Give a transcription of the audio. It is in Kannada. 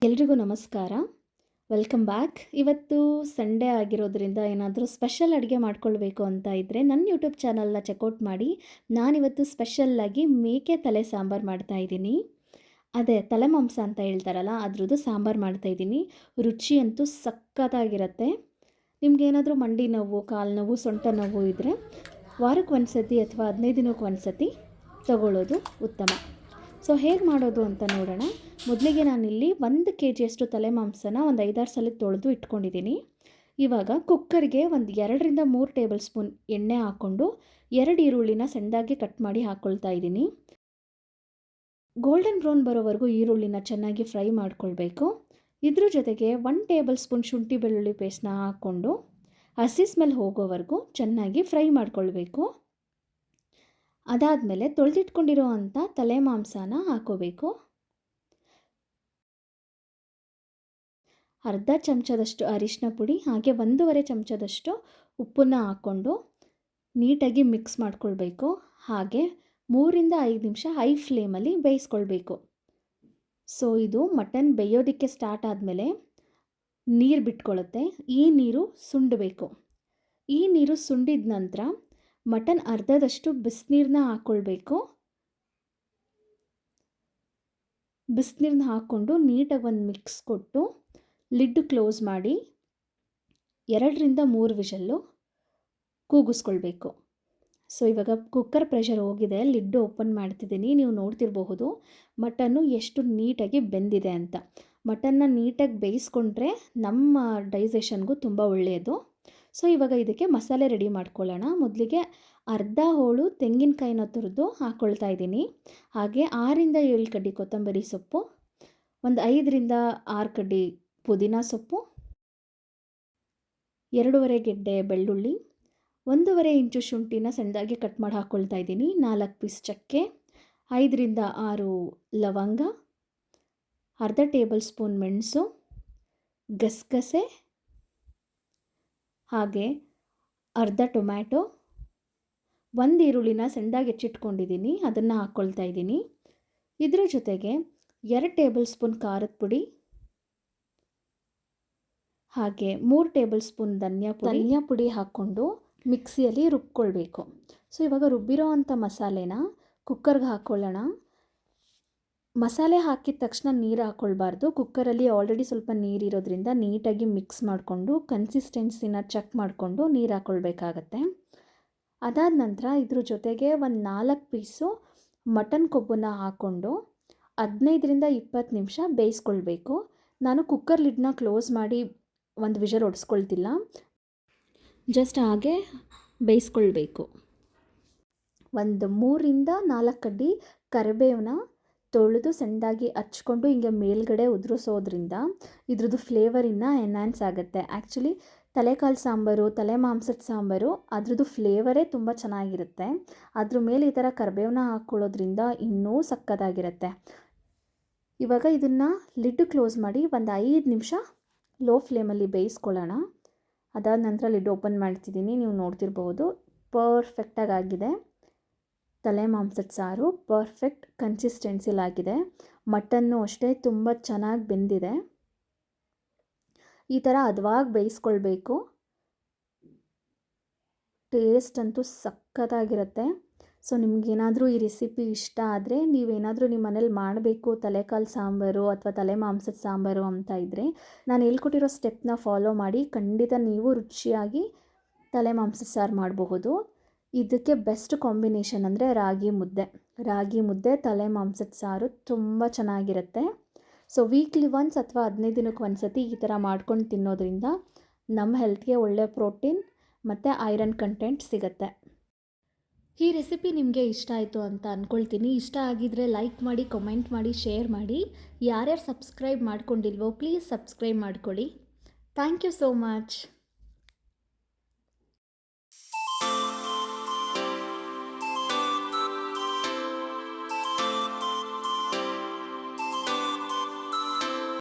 ಎಲ್ರಿಗೂ ನಮಸ್ಕಾರ. Welcome back. ಇವತ್ತು ಸಂಡೇ ಆಗಿರೋದ್ರಿಂದ ಏನಾದರೂ ಸ್ಪೆಷಲ್ ಅಡುಗೆ ಮಾಡ್ಕೊಳ್ಬೇಕು ಅಂತ ಇದ್ದರೆ ನನ್ನ ಯೂಟ್ಯೂಬ್ ಚಾನಲ್ನ ಚೆಕ್ಔಟ್ ಮಾಡಿ. ನಾನಿವತ್ತು ಸ್ಪೆಷಲ್ಲಾಗಿ ಮೇಕೆ ತಲೆ ಸಾಂಬಾರು ಮಾಡ್ತಾಯಿದ್ದೀನಿ. ಅದೇ ತಲೆ ಮಾಂಸ ಅಂತ ಹೇಳ್ತಾರಲ್ಲ, ಅದ್ರದ್ದು ಸಾಂಬಾರು ಮಾಡ್ತಾಯಿದ್ದೀನಿ. ರುಚಿ ಅಂತೂ ಸಖತ್ತಾಗಿರುತ್ತೆ. ನಿಮಗೇನಾದರೂ ಮಂಡಿ ನೋವು, ಕಾಲು ನೋವು, ಸೊಂಟ ನೋವು ಇದ್ದರೆ ವಾರಕ್ಕೆ ಒಂದು ಸತಿ ಅಥವಾ 15 ದಿನಕ್ಕೆ ಒಂದು ಸತಿ ತಗೊಳ್ಳೋದು ಉತ್ತಮ. ಸೊ ಹೇಗೆ ಮಾಡೋದು ಅಂತ ನೋಡೋಣ. ಮೊದಲಿಗೆ ನಾನಿಲ್ಲಿ 1 kgಯಷ್ಟು ತಲೆ ಮಾಂಸನ ಒಂದು 5-6 ಸಲ ತೊಳೆದು ಇಟ್ಕೊಂಡಿದ್ದೀನಿ. ಇವಾಗ ಕುಕ್ಕರ್ಗೆ ಒಂದು 2ರಿಂದ 3 ಟೇಬಲ್ ಸ್ಪೂನ್ ಎಣ್ಣೆ ಹಾಕ್ಕೊಂಡು 2 ಈರುಳ್ಳಿನ ಸಣ್ಣದಾಗಿ ಕಟ್ ಮಾಡಿ ಹಾಕ್ಕೊಳ್ತಾ ಇದ್ದೀನಿ. ಗೋಲ್ಡನ್ ಬ್ರೌನ್ ಬರೋವರೆಗೂ ಈರುಳ್ಳಿನ ಚೆನ್ನಾಗಿ ಫ್ರೈ ಮಾಡ್ಕೊಳ್ಬೇಕು. ಇದ್ರ ಜೊತೆಗೆ 1 ಟೇಬಲ್ ಸ್ಪೂನ್ ಶುಂಠಿ ಬೆಳ್ಳುಳ್ಳಿ ಪೇಸ್ಟ್ನ ಹಾಕ್ಕೊಂಡು ಹಸಿ ಸ್ಮೆಲ್ ಹೋಗೋವರೆಗೂ ಚೆನ್ನಾಗಿ ಫ್ರೈ ಮಾಡ್ಕೊಳ್ಬೇಕು. ಅದಾದಮೇಲೆ ತೊಳೆದಿಟ್ಕೊಂಡಿರೋ ಅಂಥ ತಲೆ ಮಾಂಸನ ಹಾಕೋಬೇಕು. ಅರ್ಧ ಚಮಚದಷ್ಟು ಅರಿಶಿನ ಪುಡಿ, ಹಾಗೆ 1.5 ಚಮಚದಷ್ಟು ಉಪ್ಪನ್ನು ಹಾಕ್ಕೊಂಡು ನೀಟಾಗಿ ಮಿಕ್ಸ್ ಮಾಡ್ಕೊಳ್ಬೇಕು. ಹಾಗೆ 3ರಿಂದ 5 ನಿಮಿಷ ಹೈ ಫ್ಲೇಮಲ್ಲಿ ಬೇಯಿಸ್ಕೊಳ್ಬೇಕು. ಸೊ ಇದು ಮಟನ್ ಬೇಯೋದಕ್ಕೆ ಸ್ಟಾರ್ಟ್ ಆದಮೇಲೆ ನೀರು ಬಿಟ್ಕೊಳ್ಳುತ್ತೆ. ಈ ನೀರು ಸುಂಡಬೇಕು. ಈ ನೀರು ಸುಂಡಿದ ನಂತರ ಮಟನ್ ಅರ್ಧದಷ್ಟು ಬಿಸಿನೀರನ್ನ ಹಾಕ್ಕೊಳ್ಬೇಕು. ಬಿಸಿನೀರನ್ನ ಹಾಕ್ಕೊಂಡು ನೀಟಾಗಿ ಒಂದು ಮಿಕ್ಸ್ ಕೊಟ್ಟು ಲಿಡ್ ಕ್ಲೋಸ್ ಮಾಡಿ 2ರಿಂದ 3 ವಿಷಲ್ಲು ಕೂಗಿಸ್ಕೊಳ್ಬೇಕು. ಸೊ ಇವಾಗ ಕುಕ್ಕರ್ ಪ್ರೆಷರ್ ಹೋಗಿದೆ, ಲಿಡ್ ಓಪನ್ ಮಾಡ್ತಿದ್ದೀನಿ. ನೀವು ನೋಡ್ತಿರಬಹುದು ಮಟನ್ನು ಎಷ್ಟು ನೀಟಾಗಿ ಬೆಂದಿದೆ ಅಂತ. ಮಟನ್ನ ನೀಟಾಗಿ ಬೇಯಿಸ್ಕೊಂಡ್ರೆ ನಮ್ಮ ಡೈಜೆಷನ್ಗೂ ತುಂಬ ಒಳ್ಳೆಯದು. ಸೊ ಇವಾಗ ಇದಕ್ಕೆ ಮಸಾಲೆ ರೆಡಿ ಮಾಡ್ಕೊಳ್ಳೋಣ. ಮೊದಲಿಗೆ ಅರ್ಧ ಹೋಳು ತೆಂಗಿನಕಾಯಿನ ತುರಿದು ಹಾಕ್ಕೊಳ್ತಾ ಇದ್ದೀನಿ. ಹಾಗೆ 6ರಿಂದ 7 ಕಡ್ಡಿ ಕೊತ್ತಂಬರಿ ಸೊಪ್ಪು, ಒಂದು 5ರಿಂದ 6 ಕಡ್ಡಿ ಪುದೀನ ಸೊಪ್ಪು, 2.5 ಗೆಡ್ಡೆ ಬೆಳ್ಳುಳ್ಳಿ, 1.5 ಇಂಚು ಶುಂಠಿನ ಸಣ್ಣದಾಗಿ ಕಟ್ ಮಾಡಿ ಹಾಕ್ಕೊಳ್ತಾ ಇದ್ದೀನಿ. 4 ಪೀಸ್ ಚಕ್ಕೆ, 5ರಿಂದ 6 ಲವಂಗ, ಅರ್ಧ ಟೇಬಲ್ ಸ್ಪೂನ್ ಮೆಣಸು, ಗಸಗಸೆ, ಹಾಗೆ ಅರ್ಧ ಟೊಮ್ಯಾಟೊ, 1 ಈರುಳ್ಳಿನ ಸಣ್ಣದಾಗಿ ಹೆಚ್ಚಿಟ್ಕೊಂಡಿದ್ದೀನಿ, ಅದನ್ನು ಹಾಕ್ಕೊಳ್ತಾ ಇದ್ದೀನಿ. ಇದ್ರ ಜೊತೆಗೆ 2 ಟೇಬಲ್ ಸ್ಪೂನ್ ಖಾರದ ಪುಡಿ, ಹಾಗೆ 3 ಟೇಬಲ್ ಸ್ಪೂನ್ ಧನಿಯಾ ಪುಡಿ ಹಾಕ್ಕೊಂಡು ಮಿಕ್ಸಿಯಲ್ಲಿ ರುಬ್ಕೊಳ್ಬೇಕು. ಸೊ ಇವಾಗ ರುಬ್ಬಿರೋ ಅಂಥ ಮಸಾಲೆನ ಕುಕ್ಕರ್ಗೆ ಹಾಕ್ಕೊಳ್ಳೋಣ. ಮಸಾಲೆ ಹಾಕಿದ ತಕ್ಷಣ ನೀರು ಹಾಕ್ಕೊಳ್ಬಾರ್ದು. ಕುಕ್ಕರಲ್ಲಿ ಆಲ್ರೆಡಿ ಸ್ವಲ್ಪ ನೀರಿರೋದ್ರಿಂದ ನೀಟಾಗಿ ಮಿಕ್ಸ್ ಮಾಡಿಕೊಂಡು ಕನ್ಸಿಸ್ಟೆನ್ಸಿನ ಚೆಕ್ ಮಾಡಿಕೊಂಡು ನೀರು ಹಾಕ್ಕೊಳ್ಬೇಕಾಗತ್ತೆ. ಅದಾದ ನಂತರ ಇದ್ರ ಜೊತೆಗೆ ಒಂದು 4 ಪೀಸು ಮಟನ್ ಕೊಬ್ಬನ್ನು ಹಾಕ್ಕೊಂಡು 15ರಿಂದ 20 ನಿಮಿಷ ಬೇಯಿಸ್ಕೊಳ್ಬೇಕು. ನಾನು ಕುಕ್ಕರ್ ಲಿಡ್ನ ಕ್ಲೋಸ್ ಮಾಡಿ ಒಂದು ವಿಷಲ್ ಹೊಡೆಸ್ಕೊಳ್ತಿಲ್ಲ, ಜಸ್ಟ್ ಹಾಗೆ ಬೇಯಿಸ್ಕೊಳ್ಬೇಕು. ಒಂದು 3ರಿಂದ 4 ಕಡ್ಡಿ ಕರಿಬೇವನ್ನ ತೊಳೆದು ಸಣ್ಣದಾಗಿ ಹಚ್ಕೊಂಡು ಹಿಂಗೆ ಮೇಲ್ಗಡೆ ಉದುರಿಸೋದ್ರಿಂದ ಇದ್ರದ್ದು ಫ್ಲೇವರ್ ಇನ್ನೂ ಎನ್ಹಾನ್ಸ್ ಆಗುತ್ತೆ. ಆ್ಯಕ್ಚುಲಿ ತಲೆಕಾಲು ಸಾಂಬಾರು, ತಲೆ ಮಾಂಸದ ಸಾಂಬಾರು ಅದ್ರದ್ದು ಫ್ಲೇವರೇ ತುಂಬ ಚೆನ್ನಾಗಿರುತ್ತೆ. ಅದ್ರ ಮೇಲೆ ಈ ಥರ ಕರಿಬೇವನ್ನ ಹಾಕ್ಕೊಳ್ಳೋದ್ರಿಂದ ಇನ್ನೂ ಸಕ್ಕತ್ತಾಗಿರುತ್ತೆ. ಇವಾಗ ಇದನ್ನು ಲಿಡ್ ಕ್ಲೋಸ್ ಮಾಡಿ ಒಂದು 5 ನಿಮಿಷ ಲೋ ಫ್ಲೇಮಲ್ಲಿ ಬೇಯಿಸ್ಕೊಳ್ಳೋಣ. ಅದಾದ ನಂತರ ಲಿಡ್ ಓಪನ್ ಮಾಡ್ತಿದ್ದೀನಿ. ನೀವು ನೋಡ್ತಿರ್ಬೋದು ಪರ್ಫೆಕ್ಟಾಗಿ ಆಗಿದೆ. ತಲೆ ಮಾಂಸದ ಸಾರು ಪರ್ಫೆಕ್ಟ್ ಕನ್ಸಿಸ್ಟೆನ್ಸಿಲಾಗಿದೆ. ಮಟನ್ನು ಅಷ್ಟೇ ತುಂಬ ಚೆನ್ನಾಗಿ ಬೆಂದಿದೆ. ಈ ಥರ ಹದವಾಗಿ ಬೇಯಿಸ್ಕೊಳ್ಬೇಕು. ಟೇಸ್ಟ್ ಅಂತೂ ಸಖತ್ತಾಗಿರುತ್ತೆ. ಸೊ ನಿಮಗೇನಾದರೂ ಈ ರೆಸಿಪಿ ಇಷ್ಟ ಆದರೆ ನೀವೇನಾದರೂ ನಿಮ್ಮ ಮನೇಲಿ ಮಾಡಬೇಕು ತಲೆಕಾಲು ಸಾಂಬಾರು ಅಥವಾ ತಲೆ ಮಾಂಸದ ಸಾಂಬಾರು ಅಂತ ಇದ್ದರೆ ನಾನು ಹೇಳ್ಕೊಟ್ಟಿರೋ ಸ್ಟೆಪ್ನ ಫಾಲೋ ಮಾಡಿ ಖಂಡಿತ ನೀವು ರುಚಿಯಾಗಿ ತಲೆ ಮಾಂಸದ ಸಾರು ಮಾಡಬಹುದು. ಇದಕ್ಕೆ ಬೆಸ್ಟ್ ಕಾಂಬಿನೇಷನ್ ಅಂದರೆ ರಾಗಿ ಮುದ್ದೆ ತಲೆ ಮಾಂಸದ ಸಾರು ತುಂಬ ಚೆನ್ನಾಗಿರುತ್ತೆ. ಸೊ ವೀಕ್ಲಿ ಒನ್ಸ್ ಅಥವಾ 15 ದಿನಕ್ಕೆ ಒಂದು ಸತಿ ಈ ಥರ ಮಾಡ್ಕೊಂಡು ತಿನ್ನೋದ್ರಿಂದ ನಮ್ಮ ಹೆಲ್ತ್ಗೆ ಒಳ್ಳೆಯ ಪ್ರೋಟೀನ್ ಮತ್ತು ಐರನ್ ಕಂಟೆಂಟ್ ಸಿಗುತ್ತೆ. ಈ ರೆಸಿಪಿ ನಿಮಗೆ ಇಷ್ಟ ಆಯಿತು ಅಂತ ಅಂದ್ಕೊಳ್ತೀನಿ. ಇಷ್ಟ ಆಗಿದ್ದರೆ ಲೈಕ್ ಮಾಡಿ, ಕಮೆಂಟ್ ಮಾಡಿ, ಶೇರ್ ಮಾಡಿ. ಯಾರ್ಯಾರು ಸಬ್ಸ್ಕ್ರೈಬ್ ಮಾಡ್ಕೊಂಡಿಲ್ವೋ ಪ್ಲೀಸ್ ಸಬ್ಸ್ಕ್ರೈಬ್ ಮಾಡ್ಕೊಳ್ಳಿ. Thank you so much.